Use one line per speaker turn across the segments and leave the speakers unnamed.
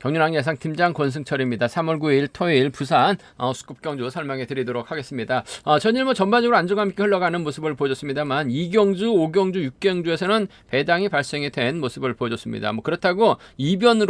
경륜왕 예상팀장 권승철입니다. 3월 9일 토요일 부산 수급 경주 설명해 드리도록 하겠습니다. 전일 전반적으로 안정감 있게 흘러가는 모습을 보여줬습니다만 2경주, 5경주, 6경주에서는 배당이 발생이 된 모습을 보여줬습니다. 그렇다고 이변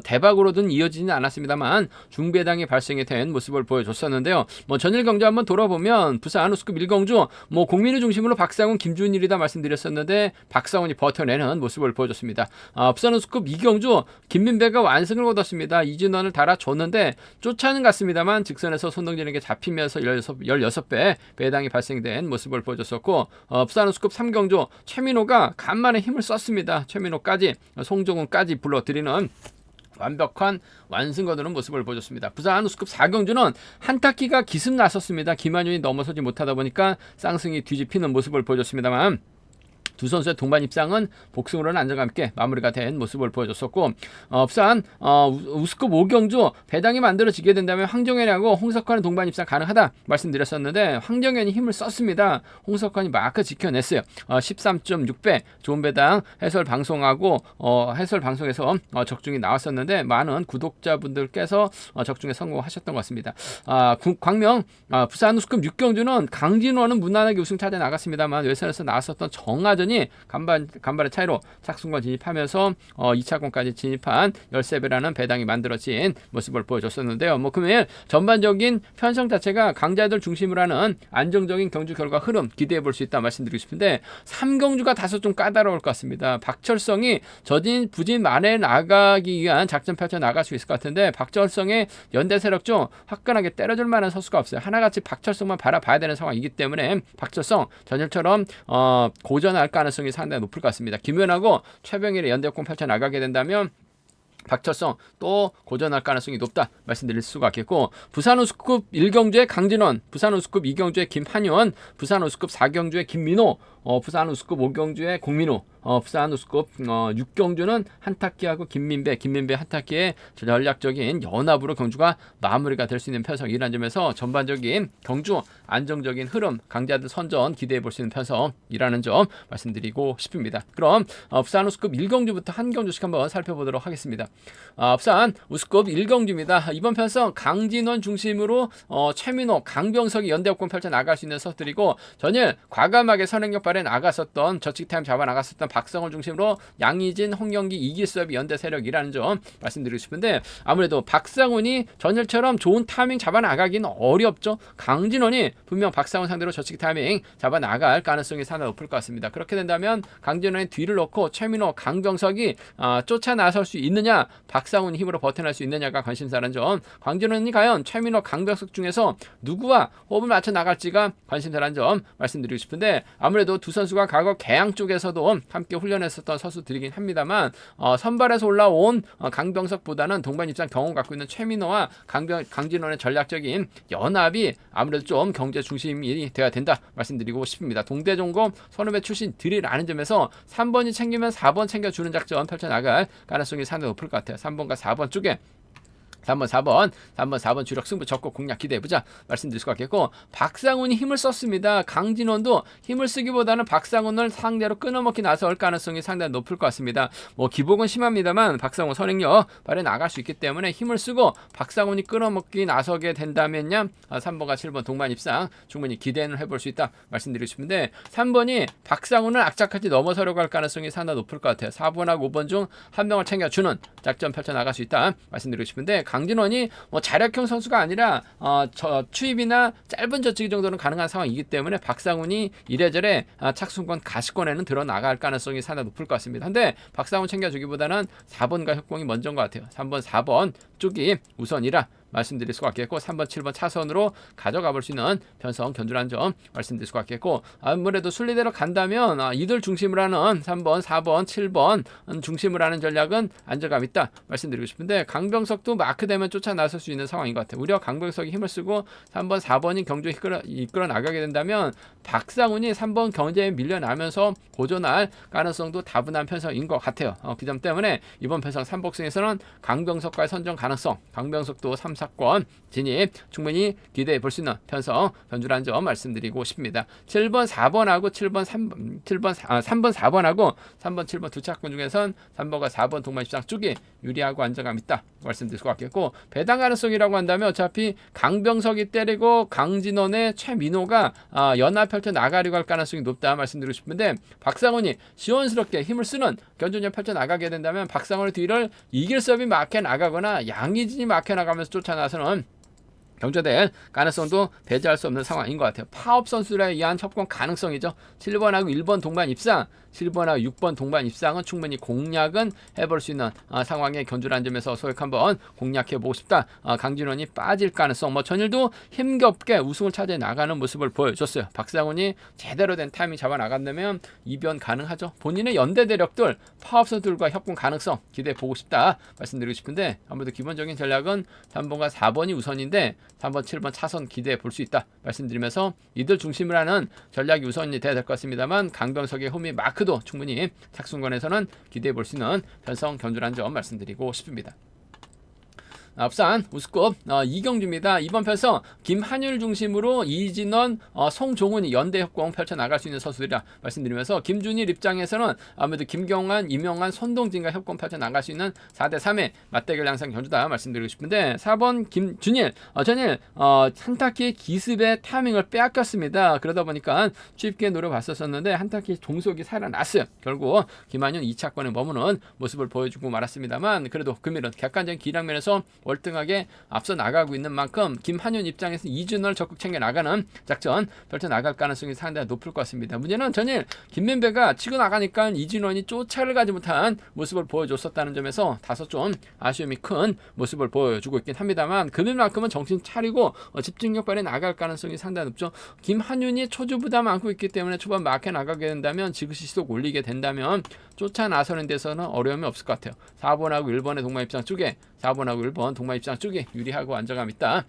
대박으로든 이어지지는 않았습니다만 중배당이 발생이 된 모습을 보여줬었는데요. 전일 경주 한번 돌아보면 부산 수급 1경주 공민을 중심으로 박상훈, 김준일이다 말씀드렸었는데 박상훈이 버텨내는 모습을 보여줬습니다. 부산 수급 2경주 김민배가 완승을 얻었습니다. 이진원을 달아줬는데 쫓아는 갔습니다만 직선에서 손동진에게 잡히면서 16배 배당이 발생된 모습을 보여줬었고 부산 수급 3경주 최민호가 간만에 힘을 썼습니다. 최민호까지 송종훈까지 불러들이는 완벽한 완승 거두는 모습을 보여줬습니다. 부산 우스급 4경주는 한타키가 기습 나섰습니다. 김한윤이 넘어서지 못하다 보니까 쌍승이 뒤집히는 모습을 보여줬습니다만 두 선수의 동반 입상은 복승으로는 안정감 있게 마무리가 된 모습을 보여줬었고 부산 우스급 5경주 배당이 만들어지게 된다면 황정현하고 홍석환의 동반 입상 가능하다 말씀드렸었는데 황정현이 힘을 썼습니다. 홍석환이 마크 지켜냈어요. 13.6배 좋은 배당 해설 방송하고 해설 방송에서 적중이 나왔었는데 많은 구독자분들께서 적중에 성공하셨던 것 같습니다. 광명 부산 우스급 6경주는 강진호는 무난하게 우승 차지해 나갔습니다만 외선에서 나왔었던 정하전이 간발의 차이로 착순권 진입하면서 2차권까지 진입한 13배라는 배당이 만들어진 모습을 보여줬었는데요. 금일 전반적인 편성 자체가 강자들 중심으로 하는 안정적인 경주 결과 흐름 기대해 볼 수 있다 말씀드리고 싶은데 3경주가 다소 좀 까다로울 것 같습니다. 박철성이 저진 부진 만에 나가기 위한 작전 펼쳐 나갈 수 있을 것 같은데 박철성의 연대 세력 중 화끈하게 때려줄 만한 선수가 없어요. 하나같이 박철성만 바라봐야 되는 상황이기 때문에 박철성 전일처럼 고전할 가능성이 상당히 높을 것 같습니다. 김연하고 최병일의 연대권 펼쳐 나가게 된다면 박철성 또 고전할 가능성이 높다 말씀드릴 수가 있겠고 부산 우스급 1경주의 강진원, 부산 우스급 2경주의 김한윤, 부산 우스급 4경주의 김민호, 부산 우스급 5경주의 공민호, 부산 우스급 6경주는 한타키하고 김민배 한타키의 전략적인 연합으로 경주가 마무리가 될 수 있는 편성이라는 점에서 전반적인 경주 안정적인 흐름 강자들 선전 기대해 볼 수 있는 편성이라는 점 말씀드리고 싶습니다. 그럼 부산 우스급 1경주부터 한 경주씩 한번 살펴보도록 하겠습니다. 부산 우스급 1경주입니다. 이번 편성 강진원 중심으로 최민호, 강병석이 연대역권 펼쳐 나갈 수 있는 선수들이고 전일 과감하게 선행력 발에 나갔었던 저칙타임 잡아 나갔었던 박성을 중심으로 양희진, 홍영기, 이기수업이 연대 세력이라는 점 말씀드리고 싶은데 아무래도 박상훈이 전일처럼 좋은 타이밍 잡아 나가기는 어렵죠. 강진원이 분명 박상훈 상대로 저칙 타이밍 잡아 나갈 가능성이 상당히 높을 것 같습니다. 그렇게 된다면 강진원의 뒤를 놓고 최민호, 강병석이 쫓아 나설 수 있느냐, 박상훈이 힘으로 버텨낼 수 있느냐가 관심사라는 점. 강진원이 과연 최민호, 강병석 중에서 누구와 호흡을 맞춰 나갈지가 관심사라는 점 말씀드리고 싶은데 아무래도 두 선수가 과거 개양 쪽에서도 함께 훈련했었던 선수들이긴 합니다만 선발에서 올라온 강병석보다는 동반 입상 경험 갖고 있는 최민호와 강진원의 전략적인 연합이 아무래도 좀 경제 중심이 되어야 된다 말씀드리고 싶습니다. 동대종고 선후배 출신들이라는 점에서 3번이 챙기면 4번 챙겨주는 작전 펼쳐나갈 가능성이 상당히 높을 것 같아요. 3번과 4번 쪽에 3번 4번 주력 승부 적고 공략 기대해보자 말씀드릴 수가 있겠고 박상훈이 힘을 썼습니다. 강진원도 힘을 쓰기보다는 박상훈을 상대로 끊어먹기 나설 가능성이 상당히 높을 것 같습니다. 기복은 심합니다만 박상훈 선행력 발에 나갈 수 있기 때문에 힘을 쓰고 박상훈이 끊어먹기 나서게 된다면요 3번과 7번 동반 입상 충분히 기대는 해볼 수 있다 말씀드리고 싶은데 3번이 박상훈을 악착같이 넘어서려고 할 가능성이 상당히 높을 것 같아요. 4번하고 5번 중 한 명을 챙겨주는 작전 펼쳐 나갈 수 있다 말씀드리고 싶은데 강진원이 자력형 선수가 아니라 추입이나 짧은 저치기 정도는 가능한 상황이기 때문에 박상훈이 이래저래 착순권 가시권에는 들어나갈 가능성이 상당히 높을 것 같습니다. 근데 박상훈 챙겨주기보다는 4번과 협공이 먼저인 것 같아요. 3번, 4번 쪽이 우선이라 말씀드릴 수가 있겠고 3번, 7번 차선으로 가져가 볼 수 있는 편성 견주라는 점 말씀드릴 수가 있겠고 아무래도 순리대로 간다면 이들 중심으로 하는 3번, 4번, 7번 중심으로 하는 전략은 안정감 있다 말씀드리고 싶은데 강병석도 마크되면 쫓아 나설 수 있는 상황인 것 같아요. 오히려 강병석이 힘을 쓰고 3번, 4번이 경주에 이끌어 나가게 된다면 박상훈이 3번 경제에 밀려나면서 고전할 가능성도 다분한 편성인 것 같아요. 그 점 때문에 이번 편성 3복승에서는 강병석과의 선정 가능성, 강병석도 3, 4권 진입 충분히 기대해 볼 수 있는 편성 변주라는 점 말씀드리고 싶습니다. 7번 4번하고 3번 4번하고 3번 7번 두 차권 중에선 3번과 4번 동반 입상 쪽이 유리하고 안정감 있다 말씀드릴 수가 있겠고, 배당 가능성이라고 한다면 어차피 강병석이 때리고 강진원의 최민호가 연합 펼쳐 나가려고 할 가능성이 높다 말씀드리고 싶은데, 박상훈이 시원스럽게 힘을 쓰는 견준전 펼쳐 나가게 된다면 박상훈의 뒤를 이길섭이 막혀 나가거나 양의진이 막혀 나가면서 쫓아나서는 경조될 가능성도 배제할 수 없는 상황인 것 같아요. 파업 선수들에 의한 협공 가능성이죠. 7번하고 1번 동반 입상, 7번하고 6번 동반 입상은 충분히 공략은 해볼 수 있는 상황에 견주라는 점에서 소액 한번 공략해보고 싶다. 강진원이 빠질 가능성, 전일도 힘겹게 우승을 차지해 나가는 모습을 보여줬어요. 박상훈이 제대로 된 타이밍 잡아 나간다면 이변 가능하죠. 본인의 연대 대력들, 파업 선수들과 협공 가능성 기대해보고 싶다 말씀드리고 싶은데, 아무래도 기본적인 전략은 3번과 4번이 우선인데 3번, 7번 차선 기대해 볼 수 있다 말씀드리면서, 이들 중심으로 하는 전략이 우선이 돼야 될 것 같습니다만 강병석의 홈이 마크도 충분히 착순권에서는 기대해 볼 수 있는 편성 견주라는 점 말씀드리고 싶습니다. 앞산 우스컵 2경주입니다. 이번 편성 김한율 중심으로 이진원, 송종훈이 연대 협공 펼쳐나갈 수 있는 선수들이라 말씀드리면서, 김준일 입장에서는 아무래도 김경환, 이명환, 손동진과 협공 펼쳐나갈 수 있는 4대3의 맞대결 양상 견주다 말씀드리고 싶은데, 4번 김준일, 전일 한타키 기습의 타이밍을 빼앗겼습니다. 그러다 보니까 쉽게 노려봤었는데 한타키 종속이 살아났어요. 결국 김한율 2차권에 머무는 모습을 보여주고 말았습니다만, 그래도 금일은 객관적인 기량면에서 월등하게 앞서 나가고 있는 만큼 김한윤 입장에서 이준호를 적극 챙겨 나가는 작전 펼쳐 나갈 가능성이 상당히 높을 것 같습니다. 문제는 전일 김민배가 치고 나가니까 이준원이 쫓아를 가지 못한 모습을 보여줬었다는 점에서 다소 좀 아쉬움이 큰 모습을 보여주고 있긴 합니다만, 금일만큼은 정신 차리고 집중력 발휘 나갈 가능성이 상당히 높죠. 김한윤이 초주 부담 안고 있기 때문에 초반 막혀 나가게 된다면, 지그시 시속 올리게 된다면 쫓아 나서는 데서는 어려움이 없을 것 같아요. 4번하고 1번의 동반 입장 쪽에, 4번하고 1번 동반 입장 쪽이 유리하고 안정감 있다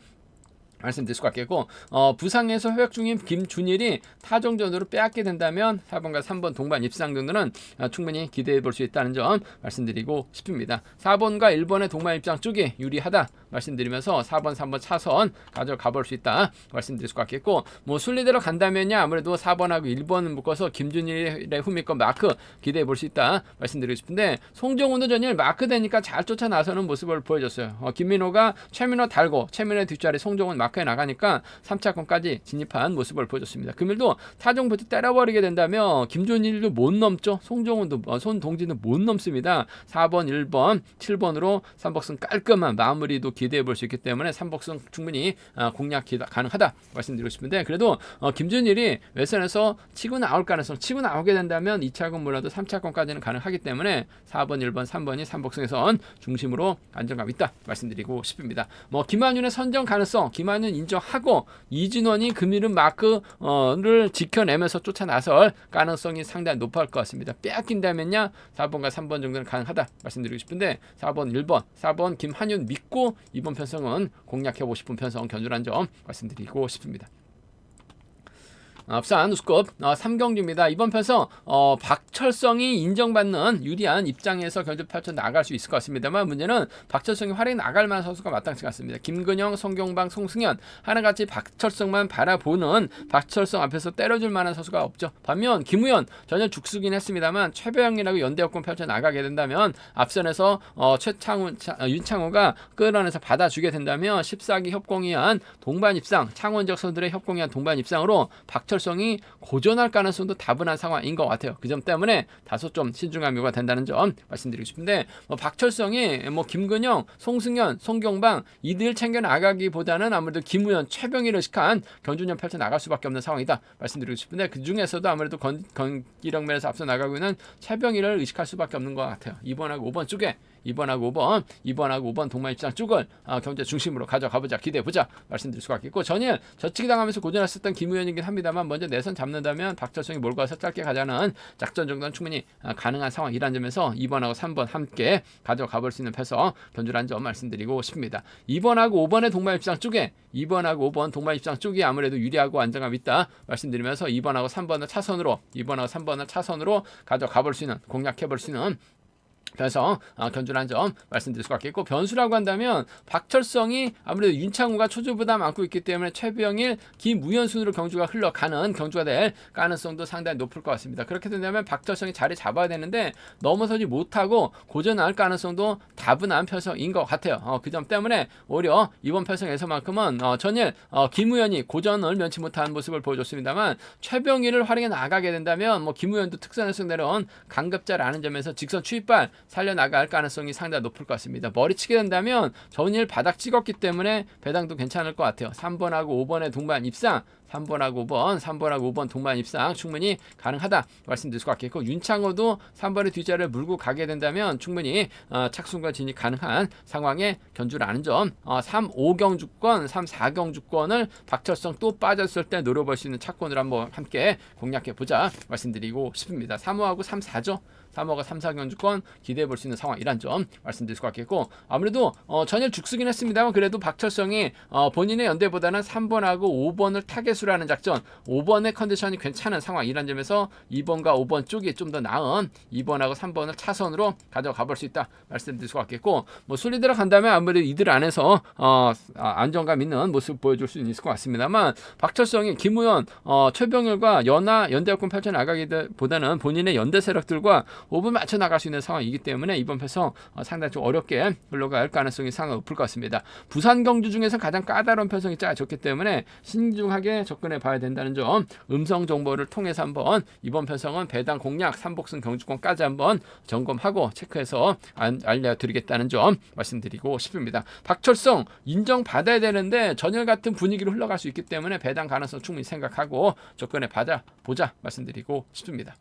말씀드릴 수가 있겠고, 부상에서 회복 중인 김준일이 타종전으로 빼앗게 된다면 4번과 3번 동반 입상 정도는 충분히 기대해 볼 수 있다는 점 말씀드리고 싶습니다. 4번과 1번의 동반 입장 쪽이 유리하다 말씀드리면서 4번, 3번 차선 가져가 볼 수 있다 말씀드릴 수가 있겠고, 순리대로 간다면요 아무래도 4번하고 1번을 묶어서 김준일의 후미권 마크 기대해 볼 수 있다 말씀드리고 싶은데, 송정훈도 전일 마크 되니까 잘 쫓아 나서는 모습을 보여줬어요. 김민호가 최민호 달고 최민호의 뒷자리 송정훈 마크에 나가니까 3차권까지 진입한 모습을 보여줬습니다. 금일도 타종부터 때려버리게 된다면 김준일도 못 넘죠. 송정훈도 손동진도 못 넘습니다. 4번, 1번, 7번으로 3복승 깔끔한 마무리도 기대해 볼 수 있기 때문에 3복승 충분히 공략 가능하다 말씀드리고 싶은데, 그래도 김준일이 외선에서 치고 나올 가능성, 치고 나오게 된다면 2차권 몰라도 3차권까지는 가능하기 때문에 4번, 1번, 3번이 3복승에선 중심으로 안정감 있다 말씀드리고 싶습니다. 김한윤의 선정 가능성, 김한윤 인정하고 이진원이 금일은 마크를 지켜내면서 쫓아 나설 가능성이 상당히 높을 것 같습니다. 빼앗긴다면요 4번과 3번 정도는 가능하다 말씀드리고 싶은데, 4번, 1번, 4번 김한윤 믿고 이번 편성은 공략해보고 싶은 편성 견주란 점 말씀드리고 싶습니다. 앞산 우스컵 3경주입니다. 이번 편성 박철성이 인정받는 유리한 입장에서 견주 펼쳐 나갈 수 있을 것 같습니다만, 문제는 박철성이 활약이 나갈 만한 선수가 마땅치 않습니다. 김근영, 송경방, 송승현 하나같이 박철성만 바라보는, 박철성 앞에서 때려줄 만한 선수가 없죠. 반면 김우현 전혀 죽쓰긴 했습니다만, 최배영이라고 연대협공 펼쳐 나가게 된다면 앞선에서 윤창호가 끌어내서 받아주게 된다면 14기 협공위한 동반 입상, 창원적 선수들의 협공위한 동반 입상으로 박철성이 고전할 가능성도 다분한 상황인 것 같아요. 그 점 때문에 다소 좀 신중함이 요구가 된다는 점 말씀드리고 싶은데, 박철성이 김근영, 송승현, 송경방 이들 챙겨 나가기보다는 아무래도 김우현, 최병희를 의식한 견주전 펼쳐 나갈 수밖에 없는 상황이다 말씀드리고 싶은데, 그 중에서도 아무래도 경기력 면에서 앞서 나가고 있는 최병희를 의식할 수밖에 없는 것 같아요. 2번하고 5번 쪽에 2번하고 5번 동반 입장 쪽을 경제 중심으로 가져가보자, 기대해보자 말씀드릴 수가 있겠고, 전일 저치기 당하면서 고전했었던 김우현이긴 합니다만, 먼저 내선 잡는다면 박철성이 몰고 와서 짧게 가자는 작전 정도는 충분히 가능한 상황이라는 점에서 2번하고 3번 함께 가져가볼 수 있는 패서 견주라는 점 말씀드리고 싶습니다. 2번하고 5번의 동반 입장 쪽에, 2번하고 5번 동반 입장 쪽이 아무래도 유리하고 안정감 있다 말씀드리면서 2번하고 3번을 차선으로 가져가볼 수 있는, 공략해볼 수 있는 그래서 견주한 점 말씀드릴 수가 있겠고, 변수라고 한다면 박철성이 아무래도 윤창호가 초조부담 안고 있기 때문에 최병일, 김우현 순으로 경주가 흘러가는 경주가 될 가능성도 상당히 높을 것 같습니다. 그렇게 된다면 박철성이 자리 잡아야 되는데 넘어서지 못하고 고전할 가능성도 다분한 편성인 것 같아요. 그 점 때문에 오히려 이번 편성에서만큼은 전일 김우현이 고전을 면치 못한 모습을 보여줬습니다만, 최병일을 활용해 나가게 된다면 김우현도 특선에서 내려온 강급자라는 점에서 직선 추입발 살려나갈 가능성이 상당히 높을 것 같습니다. 머리치게 된다면 전일 바닥 찍었기 때문에 배당도 괜찮을 것 같아요. 3번하고 5번의 동반 입상, 3번하고 5번 동반 입상 충분히 가능하다 말씀드릴 수 같겠고, 윤창호도 3번의 뒷자리를 물고 가게 된다면 충분히 착순과 진입 가능한 상황에 견주라는 점, 3, 5경주권, 3, 4경주권을 박철성 또 빠졌을 때 노려볼 수 있는 차권을 한번 함께 공략해보자 말씀드리고 싶습니다. 3호하고 3, 4죠. 3호가 3, 4경주권 기대해 볼 수 있는 상황이란 점 말씀드릴 수 같겠고, 아무래도 전일 죽쓰긴 했습니다만 그래도 박철성이 본인의 연대보다는 3번하고 5번을 타겟으로 하는 작전, 5번의 컨디션이 괜찮은 상황이란 점에서 2번과 5번 쪽이 좀 더 나은 2번하고 3번을 차선으로 가져가 볼 수 있다 말씀드릴 수 같겠고, 순위 들어간다면 아무래도 이들 안에서 안정감 있는 모습 보여줄 수 있을 것 같습니다만, 박철성이 김우현, 최병일과 연대합권 펼쳐나가기보다는 본인의 연대 세력들과 5분 맞춰 나갈 수 있는 상황이기 때문에 이번 편성 상당히 좀 어렵게 흘러갈 가능성이 상당히 높을 것 같습니다. 부산 경주 중에서 가장 까다로운 편성이 짜졌기 때문에 신중하게 접근해 봐야 된다는 점, 음성 정보를 통해서 한번 이번 편성은 배당 공략 3복승 경주권까지 한번 점검하고 체크해서 알려드리겠다는 점 말씀드리고 싶습니다. 박철성 인정받아야 되는데 전일 같은 분위기로 흘러갈 수 있기 때문에 배당 가능성 충분히 생각하고 접근해 보자 말씀드리고 싶습니다.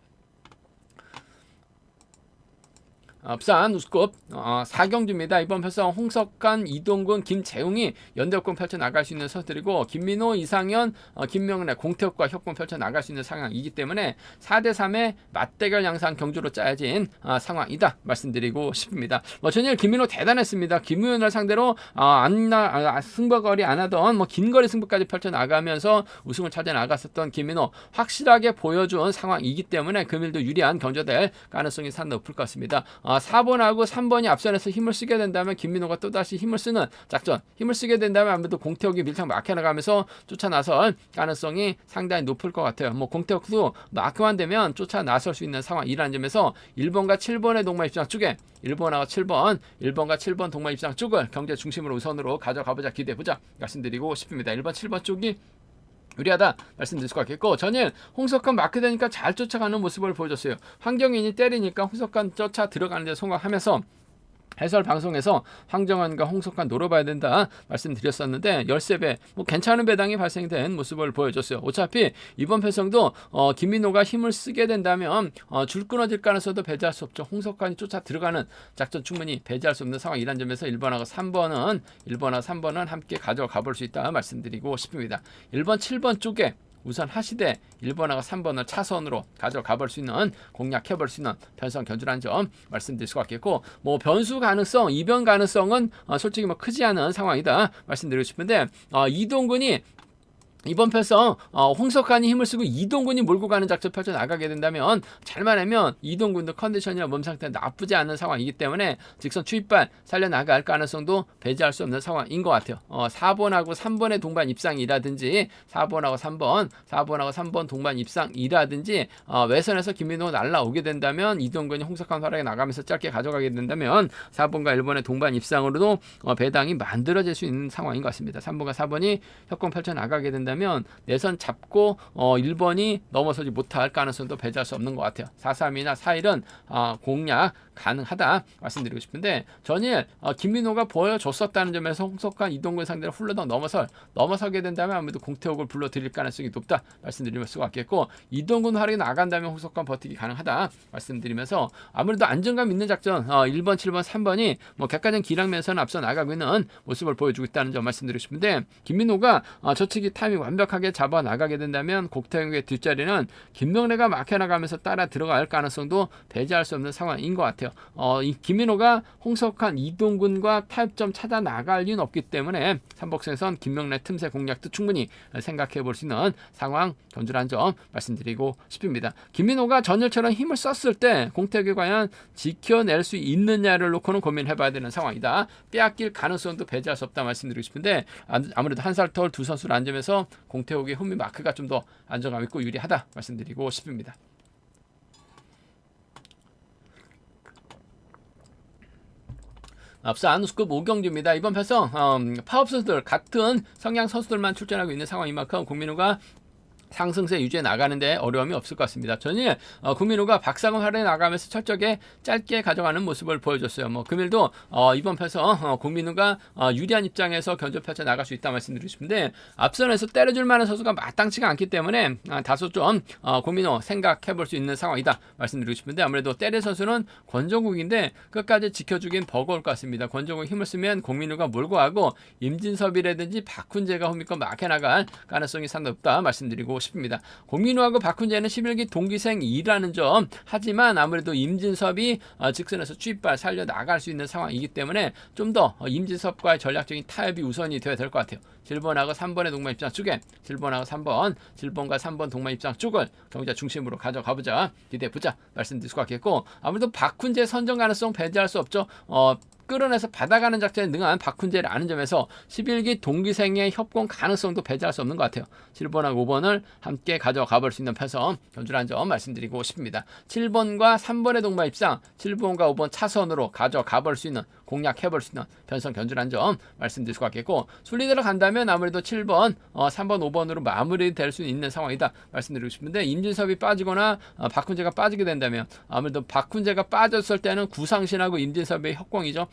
부산 우스컵 4경주입니다. 이번 편성 홍석관, 이동근, 김재웅이 연대협권 펼쳐나갈 수 있는 선수들이고, 김민호, 이상현, 김명래, 공태욱과 협권 펼쳐나갈 수 있는 상황이기 때문에 4대3의 맞대결 양상 경주로 짜여진 상황이다 말씀드리고 싶습니다. 전일 김민호 대단했습니다. 김우현을 상대로 승부거리 안 하던 긴거리 승부까지 펼쳐나가면서 우승을 찾아 나갔었던 김민호, 확실하게 보여준 상황이기 때문에 금일도 유리한 경주될 가능성이 상당히 높을 것 같습니다. 4번하고 3번이 앞선에서 힘을 쓰게 된다면 김민호가 또다시 힘을 쓰는 작전, 힘을 쓰게 된다면 아무래도 공태욱이 밀착 막혀나가면서 쫓아나설 가능성이 상당히 높을 것 같아요. 공태욱도 마크만 되면 쫓아나설 수 있는 상황이라는 점에서 1번과 7번의 동반 입장 쪽에 1번과 7번 동반 입장 쪽을 경제 중심으로 우선으로 가져가보자, 기대해보자 말씀드리고 싶습니다. 1번, 7번 쪽이 유리하다 말씀드릴 수 같겠고, 전일 홍석관 마크되니까 잘 쫓아가는 모습을 보여줬어요. 황정인이 때리니까 홍석관 쫓아 들어가는 데 성공하면서 해설 방송에서 황정환과 홍석관 노려봐야 된다 말씀드렸었는데 13배 괜찮은 배당이 발생된 모습을 보여줬어요. 어차피 이번 편성도 김민호가 힘을 쓰게 된다면 줄 끊어질 가능성도 배제할 수 없죠. 홍석관이 쫓아 들어가는 작전 충분히 배제할 수 없는 상황이란 점에서 1번하고 3번은 함께 가져가 볼 수 있다 말씀드리고 싶습니다. 1번, 7번 쪽에 우선 하시되 1번하고 3번을 차선으로 가져가 볼 수 있는, 공략해 볼 수 있는 편성 견주라는 점 말씀드릴 수 같겠고, 변수 가능성, 이변 가능성은 솔직히 크지 않은 상황이다 말씀드리고 싶은데, 이동근이 이번 편성 홍석환이 힘을 쓰고 이동근이 몰고 가는 작전 펼쳐 나가게 된다면, 잘만 하면 이동근도 컨디션이나 몸 상태가 나쁘지 않은 상황이기 때문에 직선 추입발 살려나갈 가능성도 배제할 수 없는 상황인 것 같아요. 4번하고 3번의 동반 입상이라든지 4번하고 3번 동반 입상이라든지 외선에서 김민호 날라오게 된다면 이동근이 홍석환 활약에 나가면서 짧게 가져가게 된다면 4번과 1번의 동반 입상으로도 배당이 만들어질 수 있는 상황인 것 같습니다. 3번과 4번이 협공 펼쳐 나가게 된다면 내선 잡고 1번이 넘어서지 못할 가능성도 배제할 수 없는 것 같아요. 4-3이나 4-1은 공략 가능하다 말씀드리고 싶은데, 전일 김민호가 보여줬었다는 점에서 홍석환, 이동근 상대로 훌러덩 넘어서게 된다면 아무래도 공태욱을 불러들일 가능성이 높다 말씀드릴 수가 있겠고, 이동근 활약이 나간다면 홍석환 버티기 가능하다 말씀드리면서, 아무래도 안정감 있는 작전 1번, 7번, 3번이 객관적 기량면서는 앞서 나가고 있는 모습을 보여주고 있다는 점 말씀드리고 싶은데, 김민호가 저측이 타이밍 완벽하게 잡아 나가게 된다면 곡태욱의 뒷자리는 김동래가 막혀나가면서 따라 들어갈 가능성도 배제할 수 없는 상황인 것 같아요. 이 김민호가 홍석환, 이동근과 타협점 찾아 나갈 이유는 없기 때문에 삼복승에선 김명래 틈새 공략도 충분히 생각해 볼 수 있는 상황 견주라는 점 말씀드리고 싶습니다. 김민호가 전일처럼 힘을 썼을 때 공태욱이 과연 지켜낼 수 있느냐를 놓고는 고민해봐야 되는 상황이다. 빼앗길 가능성도 배제할 수 없다 말씀드리고 싶은데 아무래도 한 살 털 두 선수를 앉으면서 공태욱의 홈미 마크가 좀 더 안정감 있고 유리하다 말씀드리고 싶습니다. 앞서 안우스급 5경주입니다. 이번 편성 파업 선수들 같은 성향 선수들만 출전하고 있는 상황인 만큼 국민우가 상승세 유지해 나가는데 어려움이 없을 것 같습니다. 전일 국민우가 박상훈 활에 나가면서 철저하게 짧게 가져가는 모습을 보여줬어요. 금일도 이번 편에서 국민우가 유리한 입장에서 견조 펼쳐 나갈 수 있다 말씀드리고 싶은데 앞선에서 때려줄 만한 선수가 마땅치가 않기 때문에 다소 좀 국민우 생각해 볼 수 있는 상황이다 말씀드리고 싶은데 아무래도 때릴 선수는 권정국인데 끝까지 지켜주긴 버거울 것 같습니다. 권정국 힘을 쓰면 국민우가 몰고 가고 임진섭이라든지 박훈재가 홈미권 막혀나갈 가능성이 상당히 없다 말씀드리고 싶습니다. 공민우하고 박훈재는 11기 동기생이라는 점 하지만 아무래도 임진섭이 직선에서 취입발 살려 나갈 수 있는 상황이기 때문에 좀 더 임진섭과의 전략적인 타협이 우선이 되어야 될 것 같아요. 7번하고 3번의 동반 입장 쪽에 7번하고 3번 7번과 3번 동반 입장 쪽을 경자 중심으로 가져가보자 기대해보자 말씀드릴 수가 있겠고 아무래도 박훈재 선정 가능성 배제할 수 없죠. 끌어내서 받아가는 작전에 능한 박훈재를 아는 점에서 11기 동기생의 협공 가능성도 배제할 수 없는 것 같아요. 7번하고 5번을 함께 가져가 볼 수 있는 편성 견주라는 점 말씀드리고 싶습니다. 7번과 3번의 동반 입상 7번과 5번 차선으로 가져가 볼 수 있는 공략해 볼 수 있는 편성 견주라는 점 말씀드릴 수가 있겠고 순리대로 간다면 아무래도 7번, 3번, 5번으로 마무리될 수 있는 상황이다 말씀드리고 싶은데 임진섭이 빠지거나 박훈재가 빠지게 된다면 아무래도 박훈재가 빠졌을 때는 구상신하고 임진섭의 협공이죠.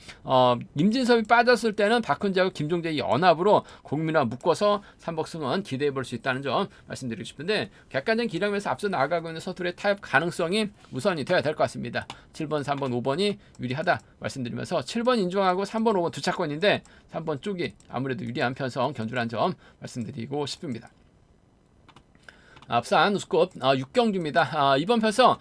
임진섭이 빠졌을 때는 박훈재하고 김종재의 연합으로 국민과 묶어서 삼복승은 기대해 볼 수 있다는 점 말씀드리고 싶은데 객관적인 기량에서 앞서 나아가고 있는 서툴의 타협 가능성이 우선이 되어야 될 것 같습니다. 7번, 3번, 5번이 유리하다 말씀드리면서 7번 인정하고 3번, 5번 두 차권인데 3번 쪽이 아무래도 유리한 편성 견주라는 점 말씀드리고 싶습니다. 앞선 우스컵 6경주입니다. 이번 편성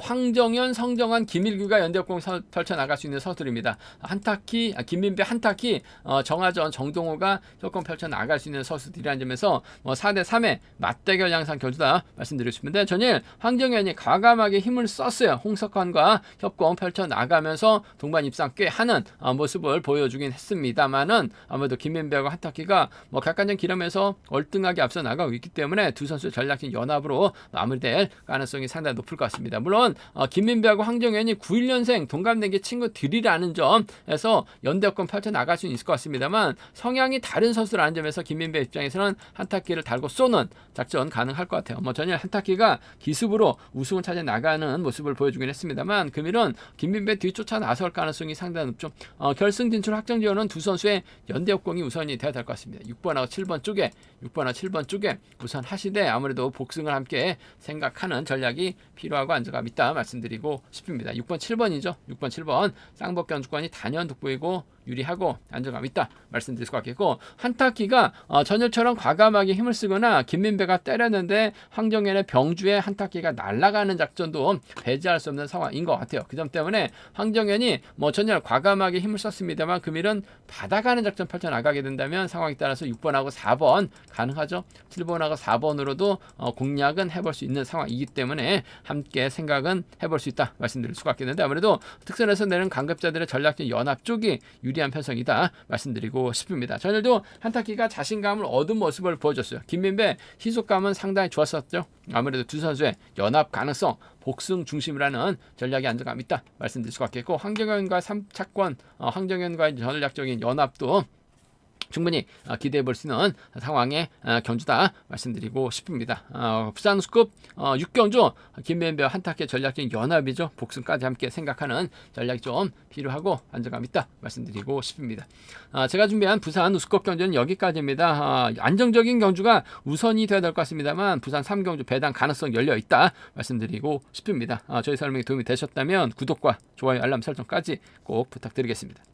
황정현, 성정환, 김일규가 연대협공 펼쳐나갈 수 있는 선수들입니다. 한타키, 김민배, 한타키, 정하전, 정동호가 협공 펼쳐나갈 수 있는 선수들이라는 점에서 4대3의 맞대결 양상 견주다 말씀드리고 싶은데 전일 황정현이 과감하게 힘을 썼어요. 홍석환과 협공 펼쳐나가면서 동반 입상 꽤 하는 모습을 보여주긴 했습니다만은 아무래도 김민배하고 한타키가 객관적 기름에서 얼등하게 앞서 나가고 있기 때문에 두 선수의 전략 연합으로 마무리될 가능성이 상당히 높을 것 같습니다. 물론 김민배하고 황정현이 91년생 동갑된 게 친구들이라는 점에서 연대협권 펼쳐나갈 수는 있을 것 같습니다만 성향이 다른 선수라는 점에서 김민배 입장에서는 한타키를 달고 쏘는 작전 가능할 것 같아요. 전일 한타키가 기습으로 우승을 찾아 나가는 모습을 보여주긴 했습니다만 금일은 김민배 뒤쫓아 나설 가능성이 상당히 높죠. 결승 진출 확정 지원은 두 선수의 연대협공이 우선이 되어야 될 것 같습니다. 6번하고 7번 쪽에 우선 하시되 아무래도 복승을 함께 생각하는 전략이 필요하고 안정감 있다 말씀드리고 싶습니다. 6번, 7번이죠. 6번, 7번 쌍복견 주권이 단연 돋보이고 유리하고 안정감 있다 말씀드릴 수가 있겠고 한타키가 전일처럼 과감하게 힘을 쓰거나 김민배가 때렸는데 황정현의 병주에 한타키가 날아가는 작전도 배제할 수 없는 상황인 것 같아요. 그 점 때문에 황정현이 전일 과감하게 힘을 썼습니다만 금일은 받아가는 작전 펼쳐나가게 된다면 상황에 따라서 6번하고 4번 가능하죠. 7번하고 4번으로도 공략은 해볼 수 있는 상황이기 때문에 함께 생각은 해볼 수 있다 말씀드릴 수가 있겠는데 아무래도 특선에서 내는 강급자들의 전략적 연합 쪽이 유리한 편성이다 말씀드리고 싶습니다. 전일도 한타키가 자신감을 얻은 모습을 보여줬어요. 김민배 희속감은 상당히 좋았었죠. 아무래도 두 선수의 연합 가능성 복승 중심이라는 전략이 안정감 있다 말씀드릴 수가 있겠고 황정현과 3차권 황정현과의 전략적인 연합도 충분히 기대해 볼 수 있는 상황의 견주다 말씀드리고 싶습니다. 부산 우스컵 6경주 김민배와 한타키의 전략적인 연합이죠. 복승까지 함께 생각하는 전략이 좀 필요하고 안정감 있다 말씀드리고 싶습니다. 제가 준비한 부산 우스컵 경주는 여기까지입니다. 안정적인 경주가 우선이 되어야 될 것 같습니다만 부산 3경주 배당 가능성 열려 있다 말씀드리고 싶습니다. 저희 설명이 도움이 되셨다면 구독과 좋아요 알람 설정까지 꼭 부탁드리겠습니다.